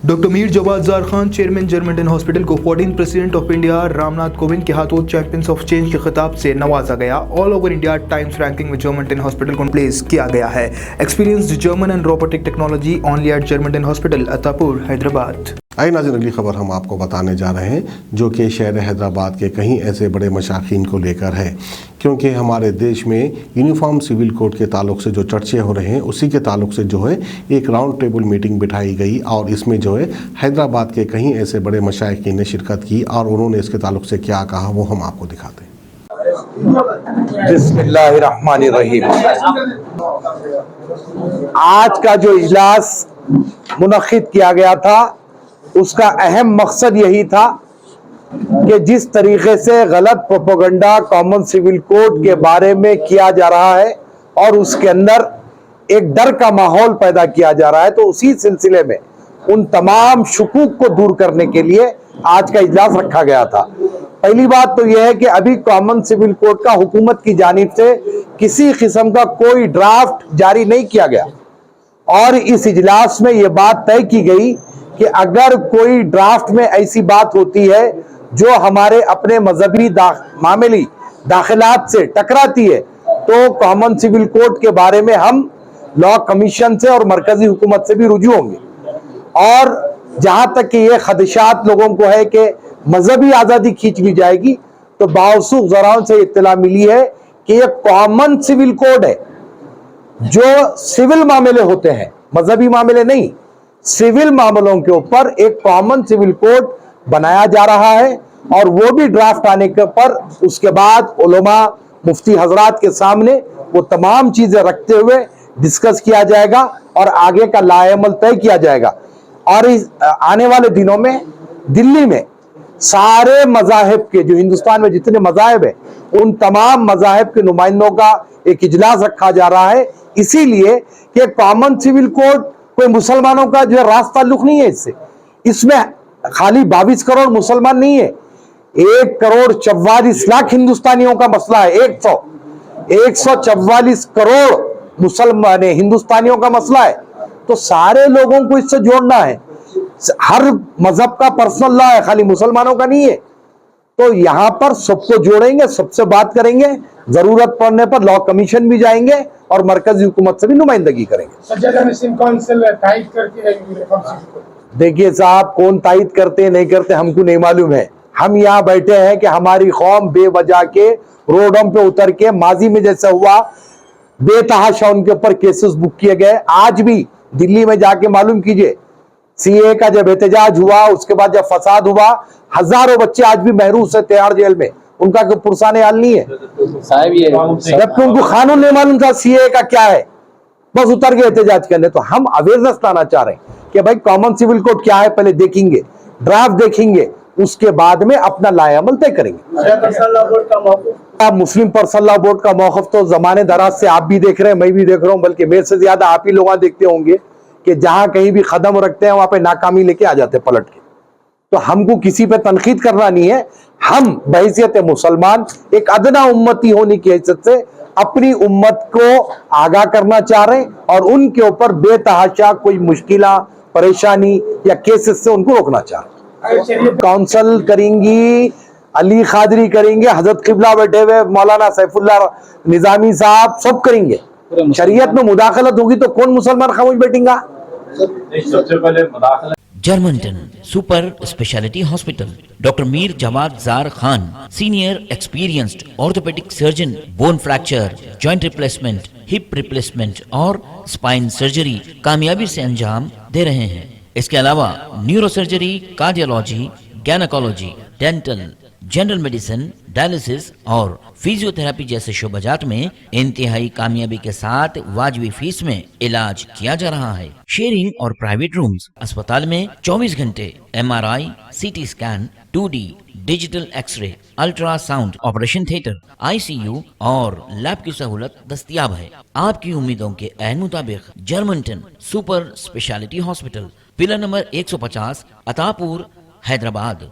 Doctor Mir Jawad Jar Khan chairman Germanton hospital को 14 president of India Ramnath Kovind के हाथों चैंपियंस ऑफ चेंज के खिताब से नवाजा गया। All over India Times ranking में जर्मनटन हॉस्पिटल को प्लेस किया गया है। Experienced German and robotic technology only at Germanton hospital Attapur Hyderabad. आइए नाज़रीन, अगली खबर हम आपको बताने जा रहे हैं जो कि शहर हैदराबाद के कहीं ऐसे बड़े मशाखीन को लेकर है, क्योंकि हमारे देश में यूनिफॉर्म सिविल कोड के ताल्लुक से जो चर्चे हो रहे हैं उसी के ताल्लुक से जो है एक राउंड टेबल मीटिंग बिठाई गई और इसमें जो है हैदराबाद के कहीं ऐसे बड़े मशाइखीन ने शिरकत की और उन्होंने इसके ताल्लुक से क्या कहा वो हम आपको दिखाते हैं। बिस्मिल्लाहिर्रहमानिर्रहीम। आज का जो इजलास मुनक्किद किया गया था उसका अहम मकसद यही था कि जिस तरीके से गलत प्रोपेगेंडा कॉमन सिविल कोड के बारे में किया जा रहा है और उसके अंदर एक डर का माहौल पैदा किया जा रहा है, तो उसी सिलसिले में उन तमाम शुकूक को दूर करने के लिए आज का इजलास रखा गया था। पहली बात तो यह है कि अभी कॉमन सिविल कोड का हुकूमत की जानिब से किसी किस्म का कोई ड्राफ्ट जारी नहीं किया गया और इस इजलास में यह बात तय की गई कि अगर कोई ड्राफ्ट में ऐसी बात होती है जो हमारे अपने मजहबी मामली दाखिलात से टकराती है तो कॉमन सिविल कोड के बारे में हम लॉ कमीशन से और मरकजी हुकूमत से भी रुजू होंगे। और जहां तक कि ये खदशात लोगों को है कि मजहबी आज़ादी खींच ली जाएगी, तो बावसूख ज़राओं से इत्तला मिली है कि ये कॉमन सिविल कोड है जो सिविल मामले होते हैं, मजहबी मामले नहीं, सिविल मामलों के ऊपर एक कॉमन सिविल कोड बनाया जा रहा है और वो भी ड्राफ्ट आने के पर उसके बाद उलमा मुफ्ती हजरात के सामने वो तमाम चीजें रखते हुए डिस्कस किया जाएगा और आगे का लाएमल तय किया जाएगा। और इस आने वाले दिनों में दिल्ली में सारे मजाहिब के, जो हिंदुस्तान में जितने मजाहिब है उन तमाम मजाहिब के नुमाइंदों का एक इजलास रखा जा रहा है, इसीलिए कि कॉमन सिविल कोड कोई मुसलमानों का जो है रास ताल्लुक नहीं है इससे। इसमें खाली 22 करोड़ मुसलमान नहीं है, 1,44,00,000 हिंदुस्तानियों का मसला है। 144 करोड़ मुसलमान हिंदुस्तानियों का मसला है, तो सारे लोगों को इससे जोड़ना है। हर मजहब का पर्सनल लॉ है, खाली मुसलमानों का नहीं है, तो यहां पर सबको जोड़ेंगे, सबसे बात करेंगे, जरूरत पड़ने पर लॉ कमीशन भी जाएंगे और मरकजी हुकूमत से भी नुमाइंदगी करेंगे। देखिए साहब, कौन तायद करते नहीं करते हमको नहीं मालूम है। हम यहाँ बैठे हैं कि हमारी कौम बेवजह के रोडों पे उतर के, माजी में जैसा हुआ बेतहाशा उनके ऊपर केसेस बुक किए गए। आज भी दिल्ली में जाके मालूम कीजिए, सीए का जब एहतजाज हुआ उसके बाद जब फसाद हुआ, हजारों बच्चे आज भी महरूस है तिहाड़ जेल में, उनका कोई पुरसाने हाल नहीं है साहब। ये जबकि उनको कानून नहीं मालूम था सीए का क्या है, बस उतर गए एहतजाज करने। तो हम अवेयरनेस लाना चाह रहे हैं कि भाई कॉमन सिविल कोड क्या है, पहले देखेंगे, ड्राफ्ट देखेंगे, उसके बाद में अपना लाएमल तय करेंगे। मुस्लिम पर्सनल लॉ बोर्ड का मौक़िफ़ तो ज़माने दराज से आप भी देख रहे हैं, मैं भी देख रहा हूँ, बल्कि मेरे से ज्यादा आप ही लोग देखते होंगे कि जहां कहीं भी कदम रखते हैं वहां पे नाकामी लेके आ जाते हैं पलट के। तो हमको किसी पे तनकीद करना नहीं है, हम बहैसियत मुसलमान एक अदना उम्मती होने की हैसियत से अपनी उम्मत को आगाह करना चाह रहे हैं और उनके ऊपर बेतहाशा कोई मुश्किल परेशानी या केसेस से उनको रोकना चाह रहे हैं। काउंसिल करेंगी, अली खादरी करेंगे, हजरत किबला बैठे हुए मौलाना सैफुल्लाह निजामी साहब सब करेंगे। शरीयत में मुदाखलत होगी तो कौन मुसलमान खामोश बैठेगा? सबसे पहले Germanton super speciality hospital, doctor Mir Jawad Jar Khan, senior experienced orthopaedic surgeon, bone fracture, joint replacement, hip replacement और स्पाइन सर्जरी कामयाबी से अंजाम दे रहे हैं। इसके अलावा neuro surgery, cardiology, gynaecology, dental, general medicine, dialysis और फिजियोथेरेपी जैसे शोबाजात में इंतहाई कामयाबी के साथ वाजबी फीस में इलाज किया जा रहा है। शेयरिंग और प्राइवेट रूम्स, अस्पताल में 24 घंटे MRI, CT scan, 2D digital x-ray, ultrasound, operation theatre, ICU और लैब की सहूलत दस्तयाब है। आपकी उम्मीदों के ऐन मुताबिक Germanton super speciality hospital, pillar number 150, Attapur, Hyderabad.